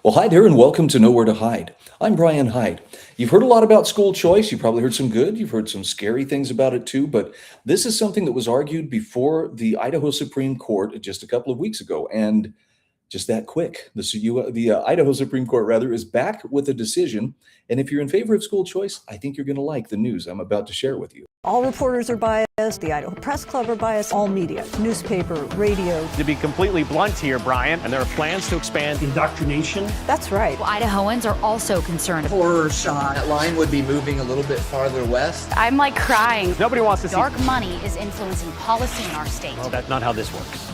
Well, hi there, and welcome to Nowhere to Hide. I'm Brian Hyde. You've heard a lot about school choice. You've probably heard some good, you've heard some scary things about it too, but this is something that was argued before the Idaho Supreme Court just a couple of weeks ago. And just that quick. The Idaho Supreme Court, rather, is back with a decision. And if you're in favor of school choice, I think you're going to like the news I'm about to share with you. All reporters are biased, the Idaho Press Club are biased, all media, newspaper, radio. To be completely blunt here, Brian, and there are plans to expand indoctrination. That's right. Well, Idahoans are also concerned. Horror shot. That line would be moving a little bit farther west. I'm like crying. Nobody wants to see dark money is influencing policy in our state. Well, that's not how this works.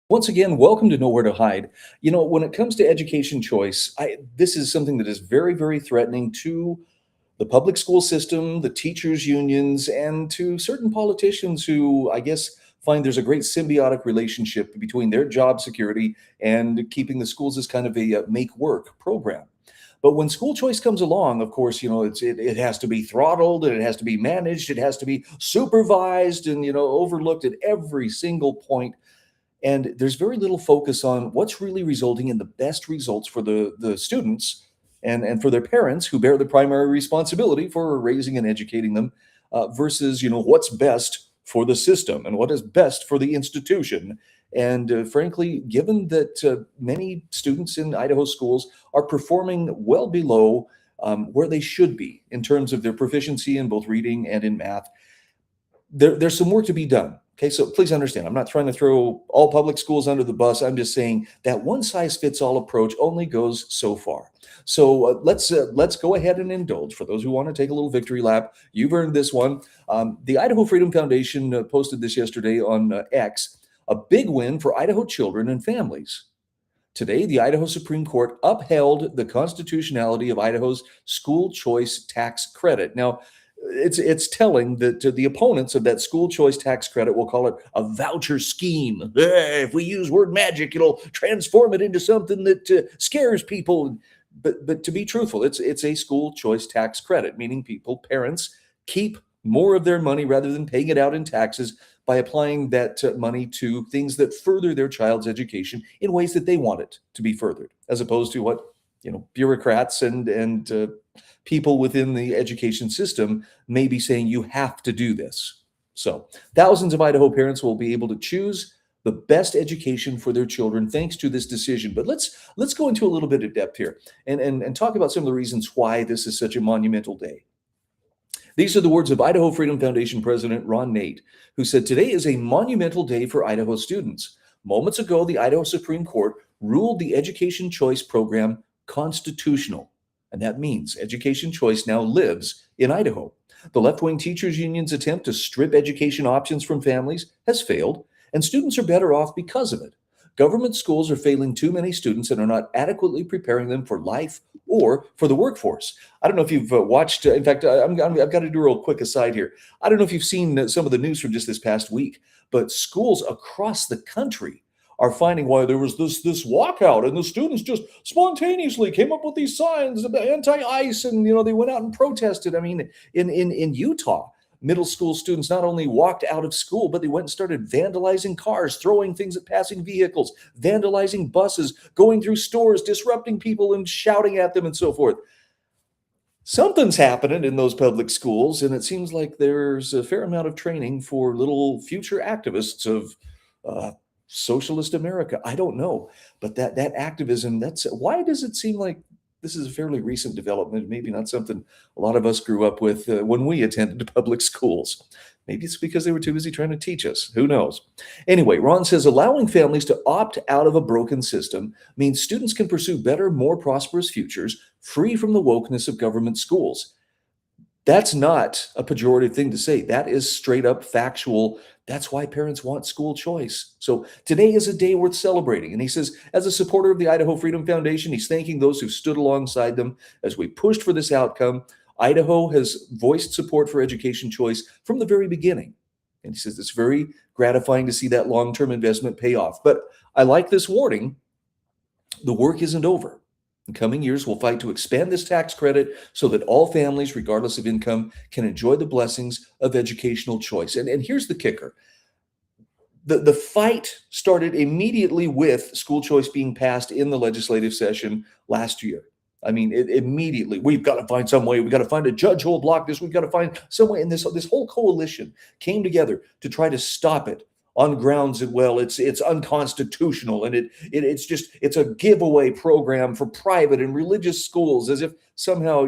Once again, welcome to Nowhere to Hide. You know, when it comes to education choice, this is something that is very, very threatening to the public school system, the teachers' unions, and to certain politicians who, I guess, find there's a great symbiotic relationship between their job security and keeping the schools as kind of a make work program. But when school choice comes along, of course, it has to be throttled and it has to be managed, it has to be supervised and overlooked at every single point. And there's very little focus on what's really resulting in the best results for the students and for their parents who bear the primary responsibility for raising and educating them versus, what's best for the system and what is best for the institution. And frankly, given that many students in Idaho schools are performing well below where they should be in terms of their proficiency in both reading and in math, there's some work to be done. Okay, so please understand, I'm not trying to throw all public schools under the bus. I'm just saying that one size fits all approach only goes so far. So let's go ahead and indulge. For those who want to take a little victory lap, you've earned this one. The Idaho Freedom Foundation posted this yesterday on X, a big win for Idaho children and families. Today, the Idaho Supreme Court upheld the constitutionality of Idaho's school choice tax credit. Now, it's telling that the opponents of that school choice tax credit will call it a voucher scheme. If we use word magic, it'll transform it into something that scares people. But to be truthful, it's a school choice tax credit, meaning parents keep more of their money rather than paying it out in taxes by applying that money to things that further their child's education in ways that they want it to be furthered, as opposed to what bureaucrats and people within the education system may be saying you have to do this. So thousands of Idaho parents will be able to choose the best education for their children thanks to this decision. But let's go into a little bit of depth here and talk about some of the reasons why this is such a monumental day. These are the words of Idaho Freedom Foundation President Ron Nate, who said, "Today is a monumental day for Idaho students. Moments ago, the Idaho Supreme Court ruled the education choice program constitutional. And that means education choice now lives in Idaho. The left-wing teachers union's attempt to strip education options from families has failed, and students are better off because of it. Government schools are failing too many students and are not adequately preparing them for life or for the workforce." I don't know if you've watched, in fact, I've got to do a real quick aside here. I don't know if you've seen some of the news from just this past week, but schools across the country are finding why there was this walkout and the students just spontaneously came up with these signs about anti-ICE and they went out and protested. I mean, in Utah, middle school students not only walked out of school, but they went and started vandalizing cars, throwing things at passing vehicles, vandalizing buses, going through stores, disrupting people and shouting at them and so forth. Something's happening in those public schools, and it seems like there's a fair amount of training for little future activists of socialist America. I don't know, but that activism, why does it seem like this is a fairly recent development, maybe not something a lot of us grew up with when we attended public schools. Maybe it's because they were too busy trying to teach us. Who knows? Anyway, Ron says allowing families to opt out of a broken system means students can pursue better, more prosperous futures free from the wokeness of government schools. That's not a pejorative thing to say. That is straight up factual. That's why parents want school choice. So today is a day worth celebrating. And he says, as a supporter of the Idaho Freedom Foundation, he's thanking those who stood alongside them as we pushed for this outcome. Idaho has voiced support for education choice from the very beginning. And he says it's very gratifying to see that long-term investment pay off. But I like this warning. The work isn't over. In coming years, we'll fight to expand this tax credit so that all families, regardless of income, can enjoy the blessings of educational choice. And here's the kicker. The fight started immediately with school choice being passed in the legislative session last year. I mean, immediately, we've got to find some way. We've got to find a judge who will block this. We've got to find some way. And this whole coalition came together to try to stop it on grounds that, well, it's unconstitutional, and it's a giveaway program for private and religious schools, as if somehow,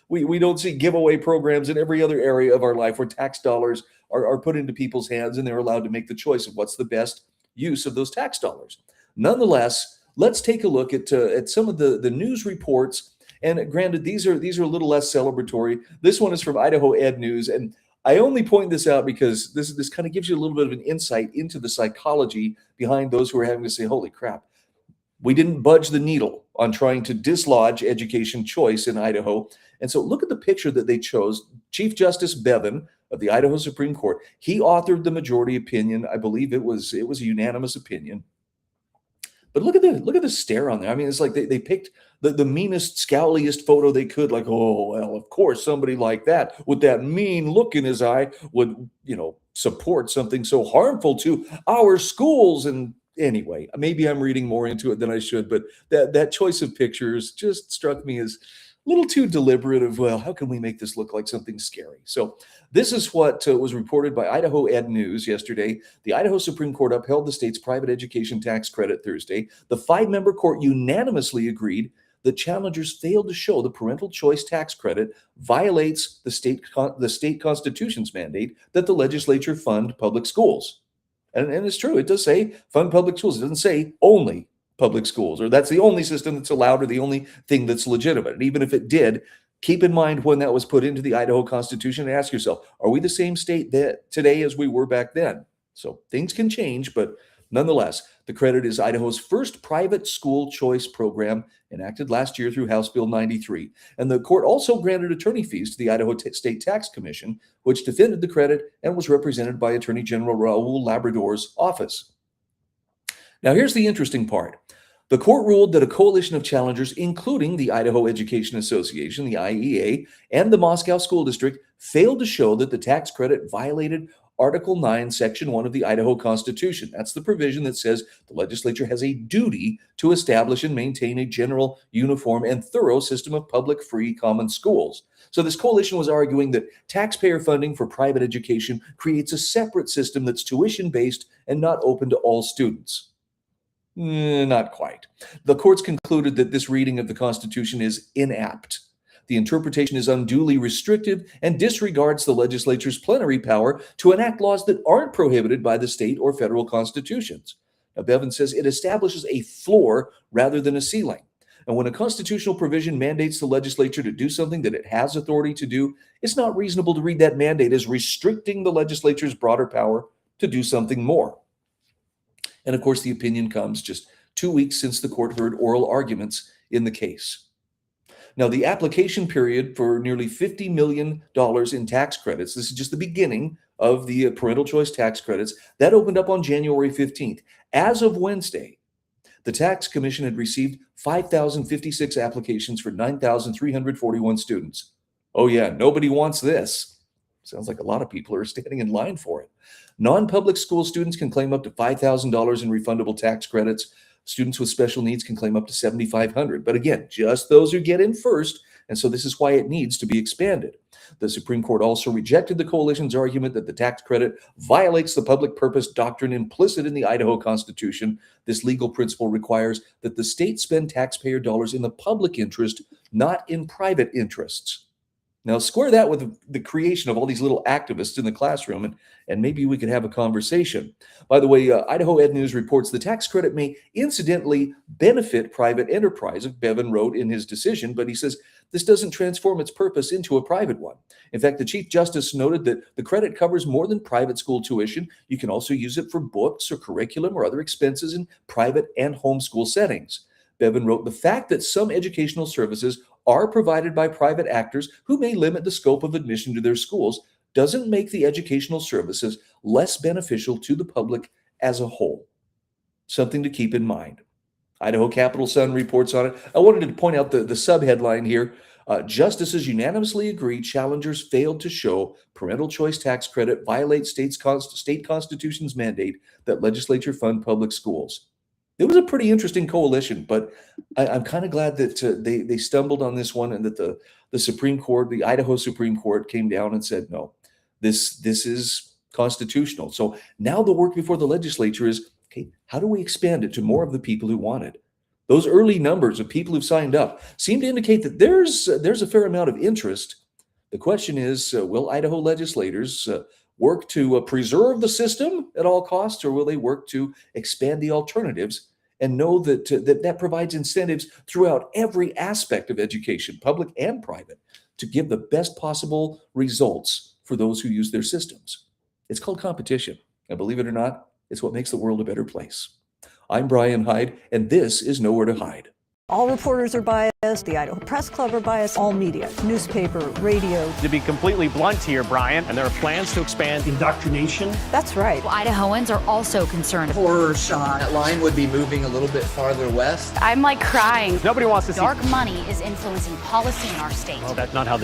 we don't see giveaway programs in every other area of our life where tax dollars are put into people's hands and they're allowed to make the choice of what's the best use of those tax dollars. Nonetheless, let's take a look at some of the news reports. And granted, these are a little less celebratory. This one is from Idaho Ed News, and I only point this out because this kind of gives you a little bit of an insight into the psychology behind those who are having to say, holy crap, we didn't budge the needle on trying to dislodge education choice in Idaho. And so look at the picture that they chose. Chief Justice Bevin of the Idaho Supreme Court, he authored the majority opinion. I believe it was a unanimous opinion. But look at the stare on there. I mean, it's like they picked the meanest, scowliest photo they could. Like, oh, well, of course, somebody like that with that mean look in his eye would, support something so harmful to our schools. And anyway, maybe I'm reading more into it than I should, but that choice of pictures just struck me as a little too deliberate of, well, how can we make this look like something scary? So this is what was reported by Idaho Ed News yesterday. The Idaho Supreme Court upheld the state's private education tax credit Thursday. The 5-member court unanimously agreed that challengers failed to show the parental choice tax credit violates the state constitution's mandate that the legislature fund public schools. And it's true. It does say fund public schools. It doesn't say only public schools, or that's the only system that's allowed, or the only thing that's legitimate. And even if it did, keep in mind when that was put into the Idaho Constitution and ask yourself, are we the same state today as we were back then? So things can change, but nonetheless, the credit is Idaho's first private school choice program, enacted last year through House Bill 93. And the court also granted attorney fees to the Idaho State Tax Commission, which defended the credit and was represented by Attorney General Raul Labrador's office. Now, here's the interesting part. The court ruled that a coalition of challengers, including the Idaho Education Association, the IEA, and the Moscow School District, failed to show that the tax credit violated Article 9, Section 1 of the Idaho Constitution. That's the provision that says the legislature has a duty to establish and maintain a general, uniform, and thorough system of public, free, common schools. So this coalition was arguing that taxpayer funding for private education creates a separate system that's tuition-based and not open to all students. Not quite. The courts concluded that this reading of the Constitution is inapt. The interpretation is unduly restrictive and disregards the legislature's plenary power to enact laws that aren't prohibited by the state or federal constitutions. Now, Bevin says it establishes a floor rather than a ceiling. And when a constitutional provision mandates the legislature to do something that it has authority to do, it's not reasonable to read that mandate as restricting the legislature's broader power to do something more. And of course, the opinion comes just 2 weeks since the court heard oral arguments in the case. Now, the application period for nearly $50 million in tax credits, this is just the beginning of the parental choice tax credits, that opened up on January 15th. As of Wednesday, the Tax Commission had received 5,056 applications for 9,341 students. Oh yeah, nobody wants this. Sounds like a lot of people are standing in line for it. Non-public school students can claim up to $5,000 in refundable tax credits. Students with special needs can claim up to $7,500. But again, just those who get in first. And so this is why it needs to be expanded. The Supreme Court also rejected the coalition's argument that the tax credit violates the public purpose doctrine implicit in the Idaho Constitution. This legal principle requires that the state spend taxpayer dollars in the public interest, not in private interests. Now, square that with the creation of all these little activists in the classroom, and maybe we could have a conversation. By the way, Idaho Ed News reports the tax credit may incidentally benefit private enterprise, Bevin wrote in his decision, but he says this doesn't transform its purpose into a private one. In fact, the Chief Justice noted that the credit covers more than private school tuition. You can also use it for books or curriculum or other expenses in private and homeschool settings. Bevin wrote, the fact that some educational services are provided by private actors who may limit the scope of admission to their schools doesn't make the educational services less beneficial to the public as a whole. Something to keep in mind. Idaho Capital Sun reports on it. I wanted to point out the subheadline here. Justices unanimously agree challengers failed to show parental choice tax credit violates state constitution's mandate that legislature fund public schools. It was a pretty interesting coalition, but I'm kind of glad that they stumbled on this one and that the Supreme Court, the Idaho Supreme Court, came down and said no, this is constitutional. So now the work before the legislature is, okay, how do we expand it to more of the people who want it? Those early numbers of people who've signed up seem to indicate that there's a fair amount of interest. The question is, will Idaho legislators work to preserve the system at all costs, or will they work to expand the alternatives and know that that provides incentives throughout every aspect of education, public and private, to give the best possible results for those who use their systems? It's called competition, and believe it or not, it's what makes the world a better place. I'm Brian Hyde, and this is Nowhere to Hide. All reporters are biased. The Idaho Press Club are biased. All media, newspaper, radio. To be completely blunt here, Brian, and there are plans to expand indoctrination. That's right. Idahoans are also concerned. Horror shot. That line would be moving a little bit farther west. I'm like crying. Nobody wants to see Dark money is influencing policy in our state. Well, that's not how this